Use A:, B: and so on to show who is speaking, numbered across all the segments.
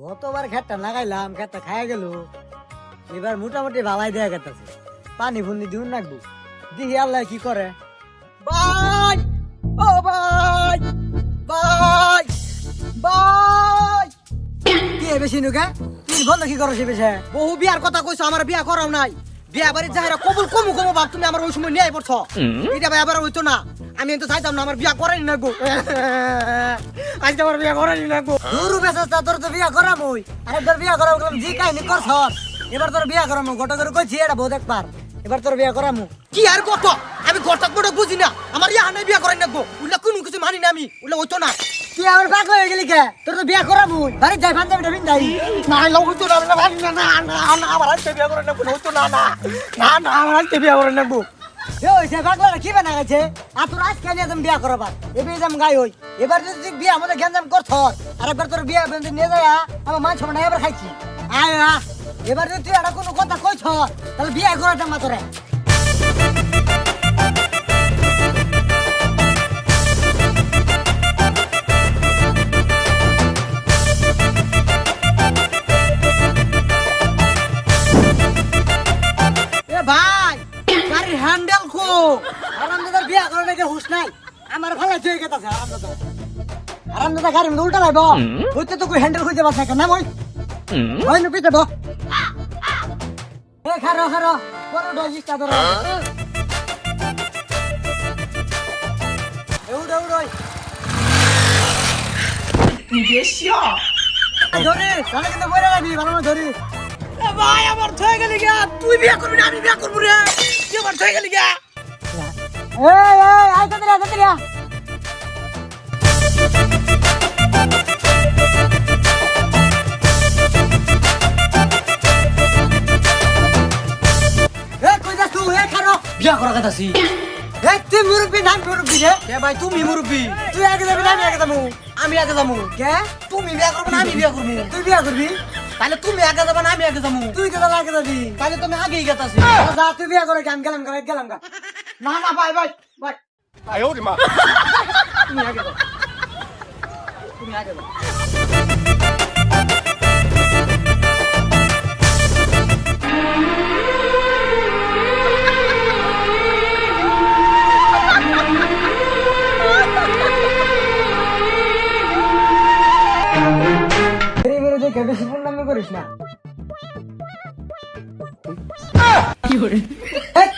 A: গতবার খেতটা লাগাইলাম, খেতটা খাইয়া গেল। এবার মোটামুটি ভালাই দেয়া গেছে, পানি ফুন্দি দিউন রাখবো, দেখি আল্লাহ কি করে। ভাই ও ভাই, ভাই ভাই কি বেশি নুকা তুই বন্ধ কি করো? সে বেশে
B: বহু বিয়ার কথা কইছো, আমার বিয়া করাও নাই। বিয়া বাড়ি যাহারা কবুল কমু কমু বাপ, তুমি আমার ওই সময় নিয়ে পড়ছ। এটা ভাই আবার হইতো না, আমি তো চাইতাম না আমার বিয়া করাই না গো। আজকে আমার বিয়া করাই না গো।
A: দুরু বেশা তোর তো বিয়া করাম ওই, আরেকবার বিয়া করাম জি কাহিনী করছ। এবার তোর বিয়া করামু, গোটা করে কইছি এটা বহুত একবার। এবার তোর বিয়া করামু।
B: কি আর কত, আমি গর্তাক বড় বুঝি না, আমার ইয়া নাই বিয়া করাই না গো। উল্লা কোনো কিছু মানি না আমি, উল্লা হইতো না।
A: তুই আমার পাগল হয়ে গেলি কে? তোর তো বিয়া করামু, বাড়ি যাই পাঞ্জাবিটা পিন্ধাই।
B: না এলা হইতো না, না মানি না, না না না আমার আজকে বিয়া করাই না গো, হইতো না, না না না আমার আজকে বিয়া করাই না গো।
A: পাগলা কি বানা গেছে? আর তোর আজকে নিয়ে তুমি বিয়া করাবার এবার যাম গাই হই। এবার যদি তুই বিয়া আমাদের গ্যাঞ্জাম করছ, আর একবার তোর বিয়া নিয়ে যায় আমার মান সমান এবার খাইছি। আয় এবার যদি তুই একটা কোনো কথা কইছ, তাহলে বিয়া করাটা মা তোরে।
B: এ ভাই গাড়ির হ্যান্ডেল কো।
A: আরামদাদার বিয়া করার নাকি হুশ নাই, আমার ভালো হয়ে গেছে। আরামদাদা গাড়ি মধ্যে উল্টা লাইব, হইতে তো কই হ্যান্ডেল খুঁজে পাচ্ছে না। ওই নুপিতে বো এ খারো খারো বড় ডজিটা ধরো। উড়ো উড়ো
B: তুই বেশিও
A: ধরি, তাহলে কিন্তু বইরা যাবি, ভালো না ধরি।
B: এ ভাই আমার থয়ে গেলি গা, তুই বিয়া করবি না আমি বিয়া করব রে। তুই আমার থয়ে গেলি গা।
A: এই আয় তাড়াতাড়ি তাড়াতাড়ি কই যাস তুই? খারো
B: বিয়া করা কথা ছি।
A: তুই মুরব্বী না মুরব্বী রে?
B: কে ভাই তুমি মুরব্বি,
A: তুই আগে যাবি না আমি আগে যাবো?
B: আমি আগে যাবো।
A: কে?
B: তুমি বিয়া করবে না আমি বিয়া করবো।
A: তুই বিয়া করবি?
B: তাহলে তুমি আগে যাবে না আমি আগে যাবো।
A: তুই কেন আগে যাবি?
B: তাহলে তুমি আগেই গেতাছি।
A: যা তুই বিয়া করে গান গেলাম গেলাম গা।
B: না না ভাই ভাই ভাই,
C: 哎呦我的妈！
B: তুমি আগে যাও, তুমি আগে যাও।
A: বেরে দেখে বেশি পূর্ণামি করিস না। এই,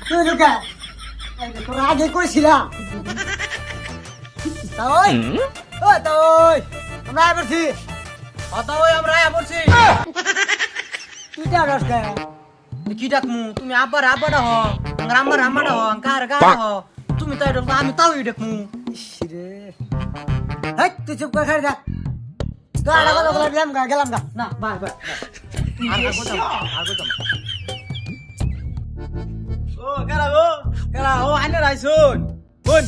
A: তুই ঢুকা। তোর আগে কইছিলাম। তাই তাই আমরা আয় পড়ছি।
B: কথা ওই আমরা আয়া পড়ছি।
A: তুই যা রাস্তা
B: কি ডাকমু? তুমি আব্বার আব্বাটা হ, আমার আম্মার আম্মাটা হ, কার কার হ। তুমি তাই ডাকমু, আমি তাও ডাকমু।
A: রে। হেই তুই চুপ করে খাই যা। তো আড়া কথা বলে গেলাম গা।
B: না ভাই ভাই আর আর কথা আর কথা।
C: ও কারা গো কারা ও আইনে রাইছুন বোন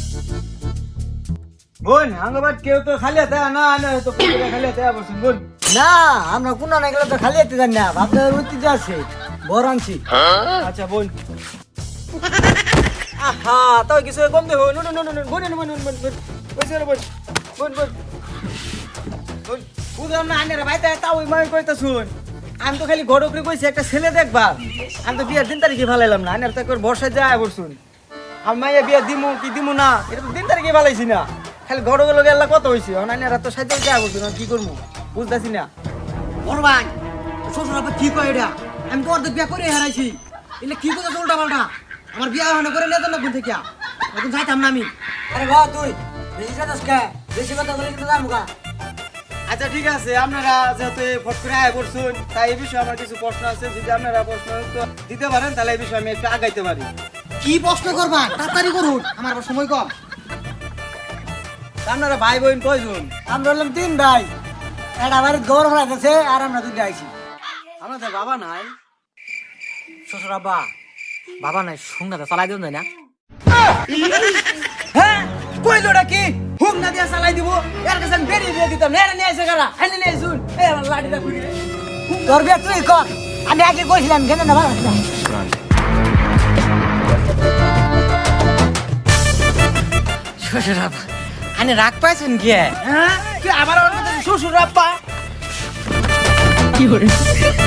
C: বোন হাঙ্গবাদ কেউ তো খালি হাতে না আনে তো পুরো খালি হাতে বসুন বোন।
A: না আমরা কোন না গেলে তো খালি যেতে জানি না, ভাবতে ঐতিহ্য আছে বড় আনছি।
C: আচ্ছা বোন। আহা তাও কিছু কম দেবো নো নো নো নো বোন বোন বোন বোন বোন কইছে রে বোন বোন বোন বোন বুঝলাম না আইনে রে ভাই তাও ওই মানে কইতা শুন। আমি তো খালি গড়করি কইছি একটা ছেলে দেখবা, আমি তো বিয়ার 3 তারিখে ভালাইলাম না। আইনার তো একবার বর্ষায় যায় বসুন। আমি মাইয়া বিয়া দিমু কি দিমু না এটা তো 3 তারিখে ভালাইছি না, খালি গড়কে লোক এলা কত হইছে। আইনার তো সাইতে যায় বসুন, কি করবো বুঝতাছি না।
B: বড় ভাই শ্বশুর আব্বা কি কয় এটা? আমি তো অর্ধেক বিয়া করে হারাইছি, এলে কি কথা উল্টা পাল্টা। আমার বিয়া হনে করে নিয়ে যান না কোন থেকে, এখন যাইতাম না আমি।
A: আরে বাবা তুই বেশি কথা কে বেশি কথা বলে কিন্তু জানবো গা।
C: আচ্ছা ঠিক আছে, আপনারা যেহেতু ফট করে আয় করছেন তাই এই বিষয়ে আমার কিছু প্রশ্ন আছে, যদি আপনারা প্রশ্ন উত্তর দিতে পারেন তাহলে এই বিষয়ে আমি একটু আগাইতে পারি।
B: কি প্রশ্ন করবা? তাড়াতাড়ি করুন, আমার আবার সময় কম।
C: তা আপনারা ভাই বোন কয়জন?
A: আমরা হলাম 3 ভাই, একটা বাড়ির গৌর হলাইতেছে আর আমরা 2 আইছি।
C: আপনাদের বাবা নাই?
B: শ্বশুর আব্বা বাবা নাই, সঙ্গে চালাই দিন যায় না।
C: হ্যাঁ কইলোটা কি হুক না দিয়া চালাই দিব, এর কাছে আমি বেরিয়ে দিয়ে দিতাম। নেড়ে নিয়ে এসে গেলা এনে নিয়ে শুন এই আমার লাঠিটা ঘুরিয়ে
A: তোর বিয়া তুই কর, আমি আগে কইছিলাম কেন না ভালো না।
B: শ্বশুর আব্বা আনে রাগ পাইছেন কি?
C: হ্যাঁ তুই আবার শ্বশুর আব্বা
D: 有人，